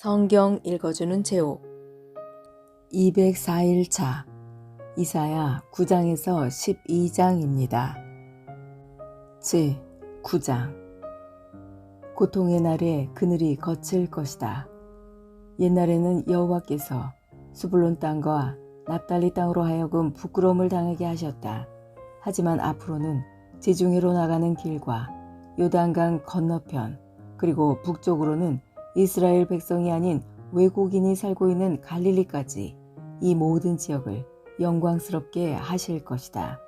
성경 읽어주는 제목 204일차 이사야 9장에서 12장입니다. 제9장 고통의 날에 그늘이 거칠 것이다. 옛날에는 여호와께서 스불론 땅과 납달리 땅으로 하여금 부끄러움을 당하게 하셨다. 하지만 앞으로는 지중해로 나가는 길과 요단강 건너편 그리고 북쪽으로는 이스라엘 백성이 아닌 외국인이 살고 있는 갈릴리까지 이 모든 지역을 영광스럽게 하실 것이다.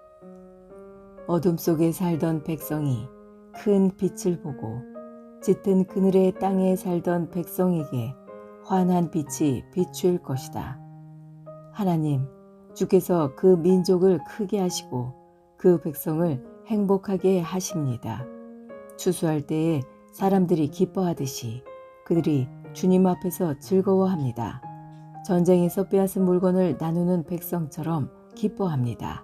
어둠 속에 살던 백성이 큰 빛을 보고 짙은 그늘의 땅에 살던 백성에게 환한 빛이 비출 것이다. 하나님, 주께서 그 민족을 크게 하시고 그 백성을 행복하게 하십니다. 추수할 때에 사람들이 기뻐하듯이 그들이 주님 앞에서 즐거워합니다. 전쟁에서 빼앗은 물건을 나누는 백성처럼 기뻐합니다.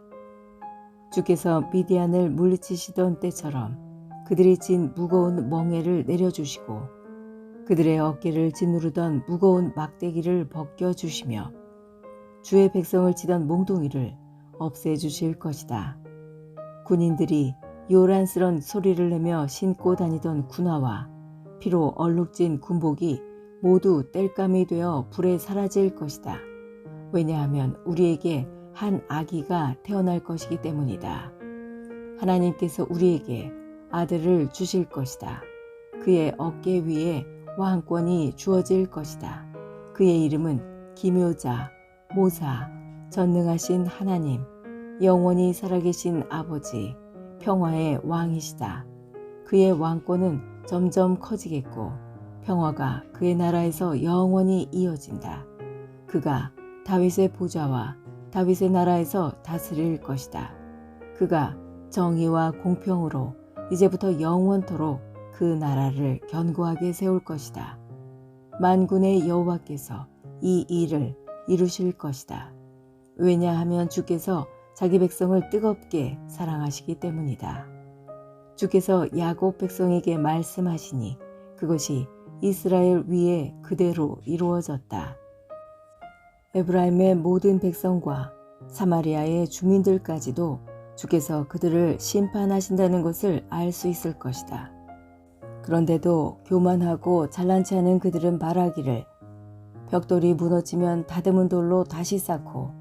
주께서 미디안을 물리치시던 때처럼 그들이 진 무거운 멍에를 내려주시고 그들의 어깨를 짓누르던 무거운 막대기를 벗겨주시며 주의 백성을 치던 몽둥이를 없애주실 것이다. 군인들이 요란스런 소리를 내며 신고 다니던 군화와 피로 얼룩진 군복이 모두 땔감이 되어 불에 사라질 것이다. 왜냐하면 우리에게 한 아기가 태어날 것이기 때문이다. 하나님께서 우리에게 아들을 주실 것이다. 그의 어깨 위에 왕권이 주어질 것이다. 그의 이름은 기묘자, 모사, 전능하신 하나님, 영원히 살아계신 아버지, 평화의 왕이시다. 그의 왕권은 점점 커지겠고 평화가 그의 나라에서 영원히 이어진다. 그가 다윗의 보좌와 다윗의 나라에서 다스릴 것이다. 그가 정의와 공평으로 이제부터 영원토록 그 나라를 견고하게 세울 것이다. 만군의 여호와께서 이 일을 이루실 것이다. 왜냐하면 주께서 자기 백성을 뜨겁게 사랑하시기 때문이다. 주께서 야곱 백성에게 말씀하시니 그것이 이스라엘 위에 그대로 이루어졌다. 에브라임의 모든 백성과 사마리아의 주민들까지도 주께서 그들을 심판하신다는 것을 알 수 있을 것이다. 그런데도 교만하고 잘난 체 하는 그들은 말하기를 벽돌이 무너지면 다듬은 돌로 다시 쌓고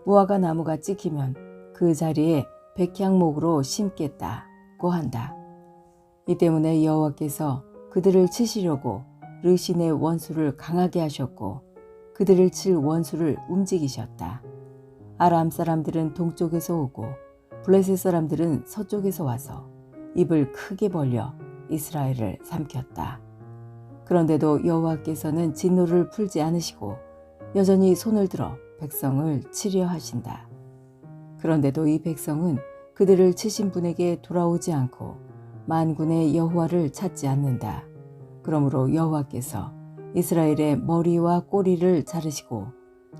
무화과 나무가 찍히면 그 자리에 백향목으로 심겠다고 한다. 이 때문에 여호와께서 그들을 치시려고 르신의 원수를 강하게 하셨고 그들을 칠 원수를 움직이셨다. 아람 사람들은 동쪽에서 오고 블레셋 사람들은 서쪽에서 와서 입을 크게 벌려 이스라엘을 삼켰다. 그런데도 여호와께서는 진노를 풀지 않으시고 여전히 손을 들어 백성을 치려 하신다. 그런데도 이 백성은 그들을 치신 분에게 돌아오지 않고 만군의 여호와를 찾지 않는다. 그러므로 여호와께서 이스라엘의 머리와 꼬리를 자르시고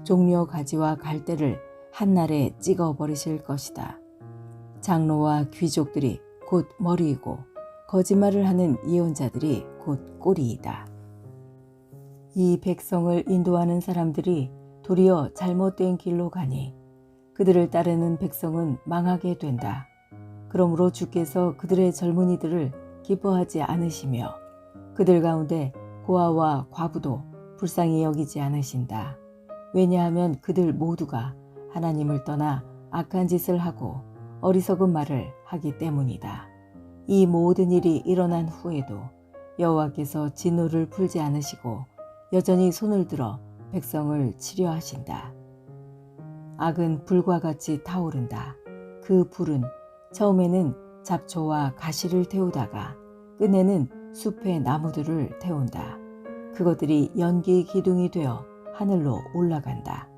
종려 가지와 갈대를 한날에 찍어버리실 것이다. 장로와 귀족들이 곧 머리이고 거짓말을 하는 예언자들이 곧 꼬리이다. 이 백성을 인도하는 사람들이 도리어 잘못된 길로 가니 그들을 따르는 백성은 망하게 된다. 그러므로 주께서 그들의 젊은이들을 기뻐하지 않으시며 그들 가운데 고아와 과부도 불쌍히 여기지 않으신다. 왜냐하면 그들 모두가 하나님을 떠나 악한 짓을 하고 어리석은 말을 하기 때문이다. 이 모든 일이 일어난 후에도 여호와께서 진노를 풀지 않으시고 여전히 손을 들어 백성을 치려 하신다. 악은 불과 같이 타오른다. 그 불은 처음에는 잡초와 가시를 태우다가 끝내는 숲의 나무들을 태운다. 그것들이 연기 기둥이 되어 하늘로 올라간다.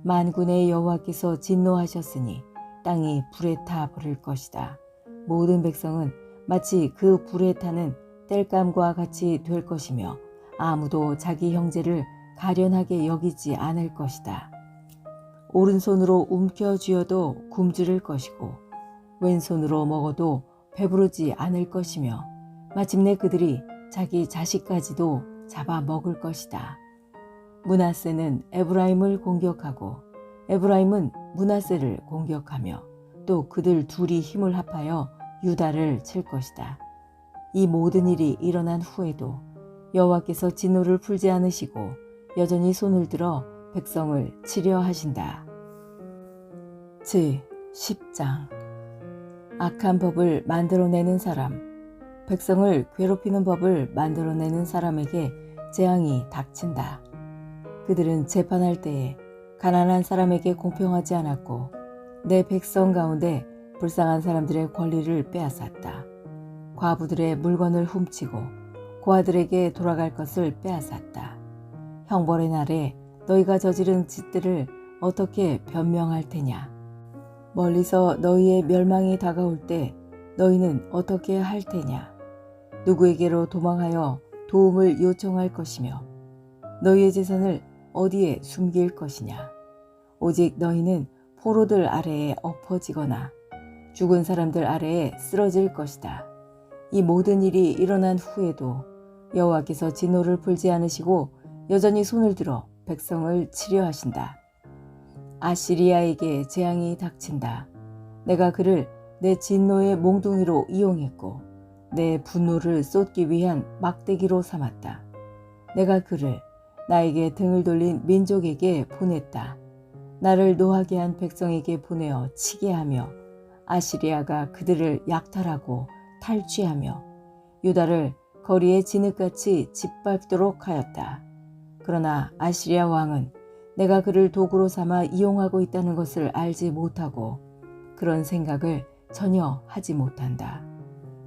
만군의 여호와께서 진노하셨으니 땅이 불에 타 버릴 것이다. 모든 백성은 마치 그 불에 타는 땔감과 같이 될 것이며 아무도 자기 형제를 가련하게 여기지 않을 것이다. 오른손으로 움켜쥐어도 굶주릴 것이고 왼손으로 먹어도 배부르지 않을 것이며 마침내 그들이 자기 자식까지도 잡아먹을 것이다. 므낫세는 에브라임을 공격하고 에브라임은 므낫세를 공격하며 또 그들 둘이 힘을 합하여 유다를 칠 것이다. 이 모든 일이 일어난 후에도 여호와께서 진노를 풀지 않으시고 여전히 손을 들어 백성을 치려 하신다. 제10장 악한 법을 만들어내는 사람, 백성을 괴롭히는 법을 만들어내는 사람에게 재앙이 닥친다. 그들은 재판할 때에 가난한 사람에게 공평하지 않았고 내 백성 가운데 불쌍한 사람들의 권리를 빼앗았다. 과부들의 물건을 훔치고 고아들에게 돌아갈 것을 빼앗았다. 형벌의 날에 너희가 저지른 짓들을 어떻게 변명할 테냐? 멀리서 너희의 멸망이 다가올 때 너희는 어떻게 할 테냐? 누구에게로 도망하여 도움을 요청할 것이며 너희의 재산을 어디에 숨길 것이냐? 오직 너희는 포로들 아래에 엎어지거나 죽은 사람들 아래에 쓰러질 것이다. 이 모든 일이 일어난 후에도 여호와께서 진노를 풀지 않으시고 여전히 손을 들어 백성을 치려 하신다. 아시리아에게 재앙이 닥친다. 내가 그를 내 진노의 몽둥이로 이용했고 내 분노를 쏟기 위한 막대기로 삼았다. 내가 그를 나에게 등을 돌린 민족에게 보냈다. 나를 노하게 한 백성에게 보내어 치게 하며 아시리아가 그들을 약탈하고 탈취하며 유다를 거리에 진흙같이 짓밟도록 하였다. 그러나 아시리아 왕은 내가 그를 도구로 삼아 이용하고 있다는 것을 알지 못하고 그런 생각을 전혀 하지 못한다.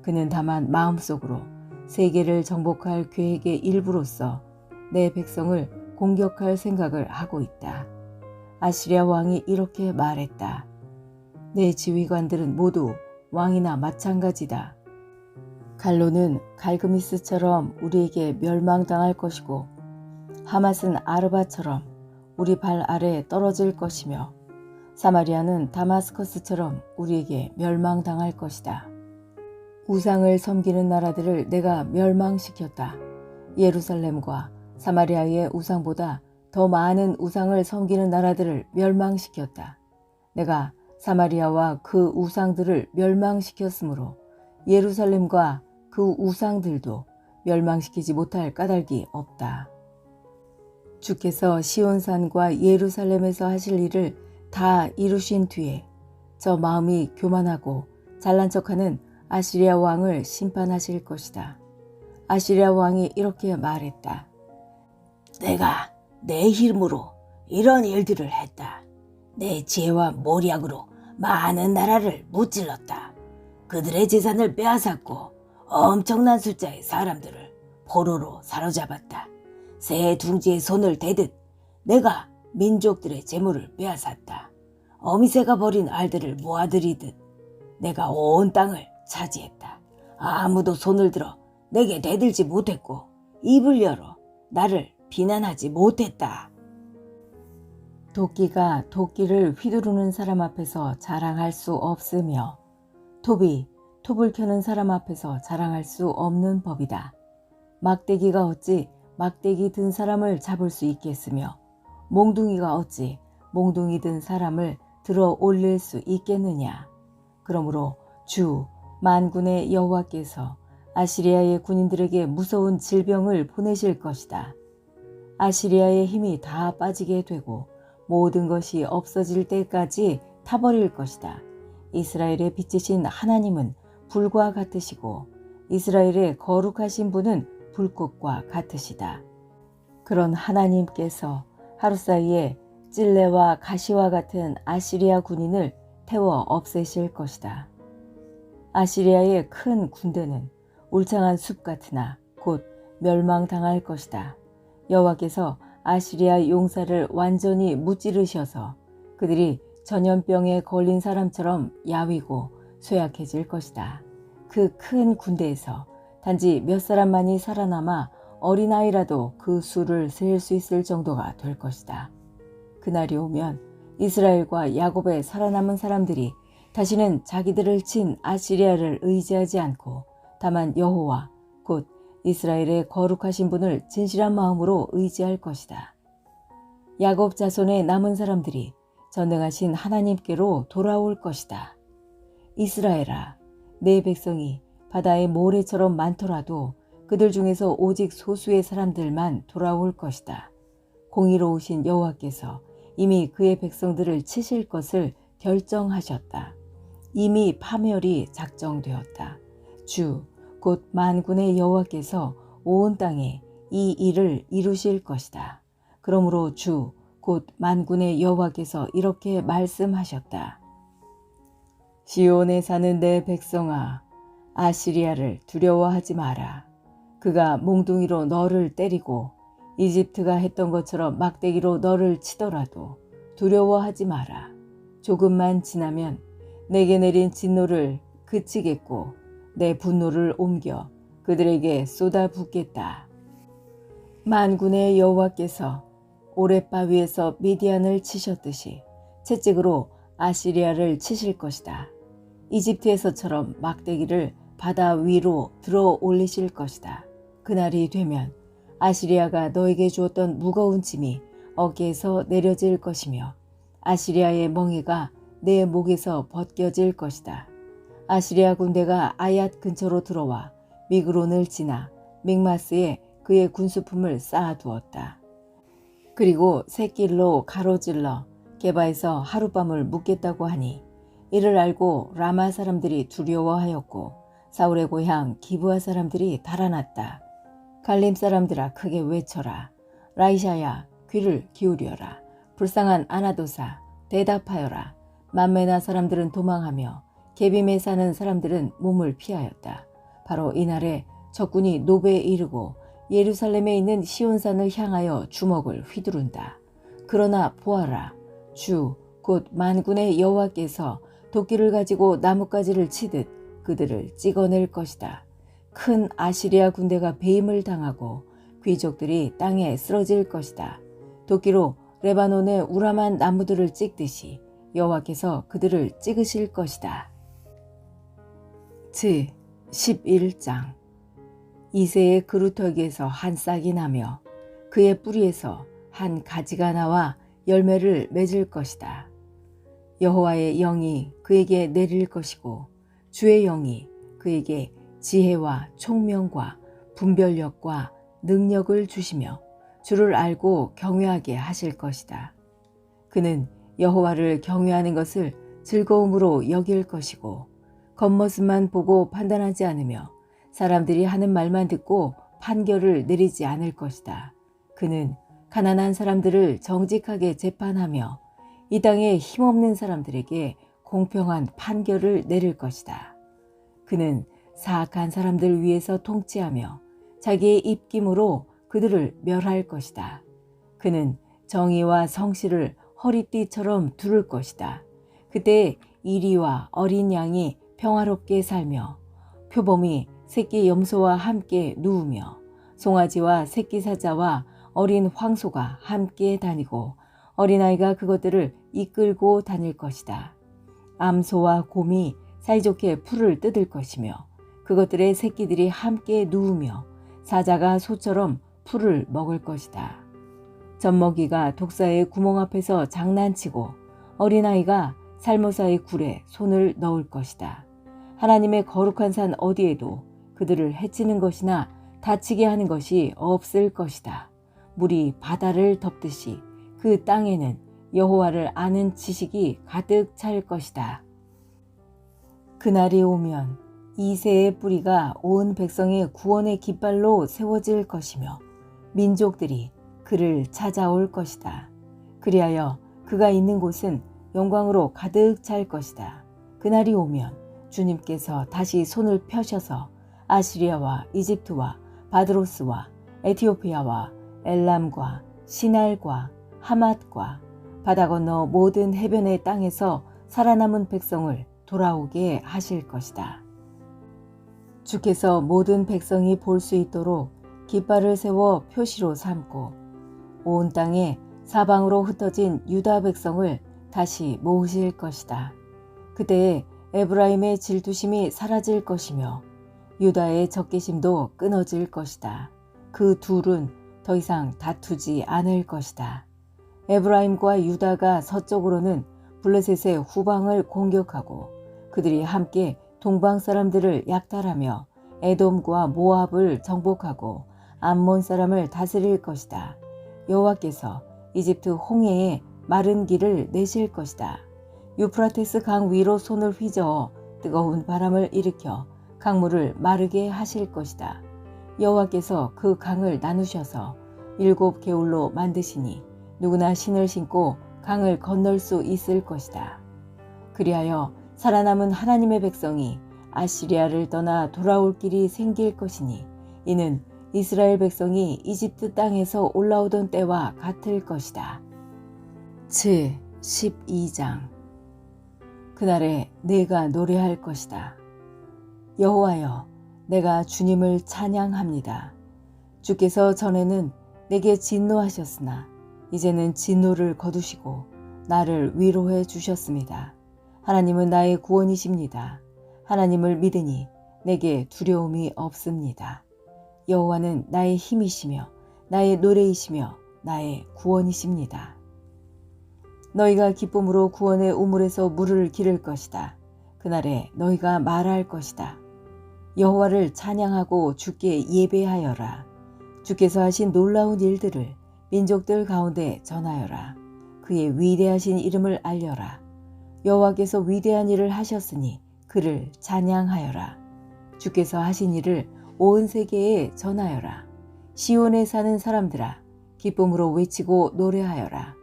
그는 다만 마음속으로 세계를 정복할 계획의 일부로서 내 백성을 공격할 생각을 하고 있다. 아시리아 왕이 이렇게 말했다. 내 지휘관들은 모두 왕이나 마찬가지다. 갈로는 갈그미스처럼 우리에게 멸망당할 것이고 하맛은 아르바처럼 우리 발 아래 떨어질 것이며 사마리아는 다마스커스처럼 우리에게 멸망당할 것이다. 우상을 섬기는 나라들을 내가 멸망시켰다. 예루살렘과 사마리아의 우상보다 더 많은 우상을 섬기는 나라들을 멸망시켰다. 내가 사마리아와 그 우상들을 멸망시켰으므로 예루살렘과 그 우상들도 멸망시키지 못할 까닭이 없다. 주께서 시온산과 예루살렘에서 하실 일을 다 이루신 뒤에 저 마음이 교만하고 잘난 척하는 아시리아 왕을 심판하실 것이다. 아시리아 왕이 이렇게 말했다. 내가 내 힘으로 이런 일들을 했다. 내 지혜와 모략으로 많은 나라를 무찔렀다. 그들의 재산을 빼앗았고 엄청난 숫자의 사람들을 포로로 사로잡았다. 새 둥지에 손을 대듯 내가 민족들의 재물을 빼앗았다. 어미새가 버린 알들을 모아들이듯 내가 온 땅을 차지했다. 아무도 손을 들어 내게 대들지 못했고 입을 열어 나를 비난하지 못했다. 도끼가 도끼를 휘두르는 사람 앞에서 자랑할 수 없으며 톱이 톱을 켜는 사람 앞에서 자랑할 수 없는 법이다. 막대기가 어찌 막대기 든 사람을 잡을 수 있겠으며 몽둥이가 어찌 몽둥이 든 사람을 들어 올릴 수 있겠느냐. 그러므로 주 만군의 여호와께서 아시리아의 군인들에게 무서운 질병을 보내실 것이다. 아시리아의 힘이 다 빠지게 되고 모든 것이 없어질 때까지 타버릴 것이다. 이스라엘의 빛이신 하나님은 불과 같으시고 이스라엘의 거룩하신 분은 불꽃과 같으시다. 그런 하나님께서 하루 사이에 찔레와 가시와 같은 아시리아 군인을 태워 없애실 것이다. 아시리아의 큰 군대는 울창한 숲 같으나 곧 멸망당할 것이다. 여호와께서 아시리아 용사를 완전히 무찌르셔서 그들이 전염병에 걸린 사람처럼 야위고 쇠약해질 것이다. 그 큰 군대에서 단지 몇 사람만이 살아남아 어린아이라도 그 수를 셀 수 있을 정도가 될 것이다. 그날이 오면 이스라엘과 야곱의 살아남은 사람들이 다시는 자기들을 친 아시리아를 의지하지 않고 다만 여호와 곧 이스라엘의 거룩하신 분을 진실한 마음으로 의지할 것이다. 야곱 자손의 남은 사람들이 전능하신 하나님께로 돌아올 것이다. 이스라엘아, 내 백성이 바다의 모래처럼 많더라도 그들 중에서 오직 소수의 사람들만 돌아올 것이다. 공의로우신 여호와께서 이미 그의 백성들을 치실 것을 결정하셨다. 이미 파멸이 작정되었다. 주, 곧 만군의 여호와께서 온 땅에 이 일을 이루실 것이다. 그러므로 주, 곧 만군의 여호와께서 이렇게 말씀하셨다. 시온에 사는 내 백성아, 아시리아를 두려워하지 마라. 그가 몽둥이로 너를 때리고 이집트가 했던 것처럼 막대기로 너를 치더라도 두려워하지 마라. 조금만 지나면 내게 내린 진노를 그치겠고 내 분노를 옮겨 그들에게 쏟아붓겠다. 만군의 여호와께서 오랫바위에서 미디안을 치셨듯이 채찍으로 아시리아를 치실 것이다. 이집트에서처럼 막대기를 바다 위로 들어 올리실 것이다. 그날이 되면 아시리아가 너에게 주었던 무거운 짐이 어깨에서 내려질 것이며 아시리아의 멍에가 내 목에서 벗겨질 것이다. 아시리아 군대가 아얏 근처로 들어와 미그론을 지나 믹마스에 그의 군수품을 쌓아두었다. 그리고 샛길로 가로질러 게바에서 하룻밤을 묵겠다고 하니 이를 알고 라마 사람들이 두려워하였고 사울의 고향 기브아 사람들이 달아났다. 갈림 사람들아 크게 외쳐라. 라이샤야 귀를 기울여라. 불쌍한 아나도사 대답하여라. 만메나 사람들은 도망하며 게빔에 사는 사람들은 몸을 피하였다. 바로 이날에 적군이 노베에 이르고 예루살렘에 있는 시온산을 향하여 주먹을 휘두른다. 그러나 보아라. 주 곧 만군의 여호와께서 도끼를 가지고 나뭇가지를 치듯 그들을 찍어낼 것이다. 큰 아시리아 군대가 배임을 당하고 귀족들이 땅에 쓰러질 것이다. 도끼로 레바논의 우람한 나무들을 찍듯이 여호와께서 그들을 찍으실 것이다. 제 11장. 이새의 그루터기에서 한 싹이 나며 그의 뿌리에서 한 가지가 나와 열매를 맺을 것이다. 여호와의 영이 그에게 내릴 것이고 주의 영이 그에게 지혜와 총명과 분별력과 능력을 주시며 주를 알고 경외하게 하실 것이다. 그는 여호와를 경외하는 것을 즐거움으로 여길 것이고 겉모습만 보고 판단하지 않으며 사람들이 하는 말만 듣고 판결을 내리지 않을 것이다. 그는 가난한 사람들을 정직하게 재판하며 이 땅에 힘없는 사람들에게 공평한 판결을 내릴 것이다. 그는 사악한 사람들 위에서 통치하며 자기의 입김으로 그들을 멸할 것이다. 그는 정의와 성실을 허리띠처럼 두를 것이다. 그때 이리와 어린 양이 평화롭게 살며 표범이 새끼 염소와 함께 누우며 송아지와 새끼 사자와 어린 황소가 함께 다니고 어린아이가 그것들을 이끌고 다닐 것이다. 암소와 곰이 사이좋게 풀을 뜯을 것이며 그것들의 새끼들이 함께 누우며 사자가 소처럼 풀을 먹을 것이다. 젖먹이가 독사의 구멍 앞에서 장난치고 어린아이가 살모사의 굴에 손을 넣을 것이다. 하나님의 거룩한 산 어디에도 그들을 해치는 것이나 다치게 하는 것이 없을 것이다. 물이 바다를 덮듯이 그 땅에는 여호와를 아는 지식이 가득 찰 것이다. 그날이 오면 이새의 뿌리가 온 백성의 구원의 깃발로 세워질 것이며 민족들이 그를 찾아올 것이다. 그리하여 그가 있는 곳은 영광으로 가득 찰 것이다. 그날이 오면 주님께서 다시 손을 펴셔서 아시리아와 이집트와 바드로스와 에티오피아와 엘람과 시날과 하맛과 바다 건너 모든 해변의 땅에서 살아남은 백성을 돌아오게 하실 것이다. 주께서 모든 백성이 볼 수 있도록 깃발을 세워 표시로 삼고 온 땅에 사방으로 흩어진 유다 백성을 다시 모으실 것이다. 그때에 에브라임의 질투심이 사라질 것이며 유다의 적개심도 끊어질 것이다. 그 둘은 더 이상 다투지 않을 것이다. 에브라임과 유다가 서쪽으로는 블레셋의 후방을 공격하고 그들이 함께 동방 사람들을 약탈하며 에돔과 모압을 정복하고 암몬 사람을 다스릴 것이다. 여호와께서 이집트 홍해에 마른 길을 내실 것이다. 유프라테스 강 위로 손을 휘저어 뜨거운 바람을 일으켜 강물을 마르게 하실 것이다. 여호와께서 그 강을 나누셔서 7 개울로 만드시니 누구나 신을 신고 강을 건널 수 있을 것이다. 그리하여 살아남은 하나님의 백성이 아시리아를 떠나 돌아올 길이 생길 것이니 이는 이스라엘 백성이 이집트 땅에서 올라오던 때와 같을 것이다. 제 12장. 그날에 내가 노래할 것이다. 여호와여, 내가 주님을 찬양합니다. 주께서 전에는 내게 진노하셨으나 이제는 진노를 거두시고 나를 위로해 주셨습니다. 하나님은 나의 구원이십니다. 하나님을 믿으니 내게 두려움이 없습니다. 여호와는 나의 힘이시며 나의 노래이시며 나의 구원이십니다. 너희가 기쁨으로 구원의 우물에서 물을 기를 것이다. 그날에 너희가 말할 것이다. 여호와를 찬양하고 주께 예배하여라. 주께서 하신 놀라운 일들을 민족들 가운데 전하여라. 그의 위대하신 이름을 알려라. 여호와께서 위대한 일을 하셨으니 그를 찬양하여라. 주께서 하신 일을 온 세계에 전하여라. 시온에 사는 사람들아, 기쁨으로 외치고 노래하여라.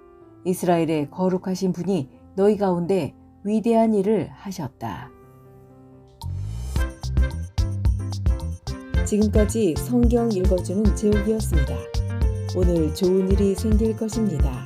이스라엘의 거룩하신 분이 너희 가운데 위대한 일을 하셨다. 지금까지 성경 읽어주는 제옥이었습니다. 오늘 좋은 일이 생길 것입니다.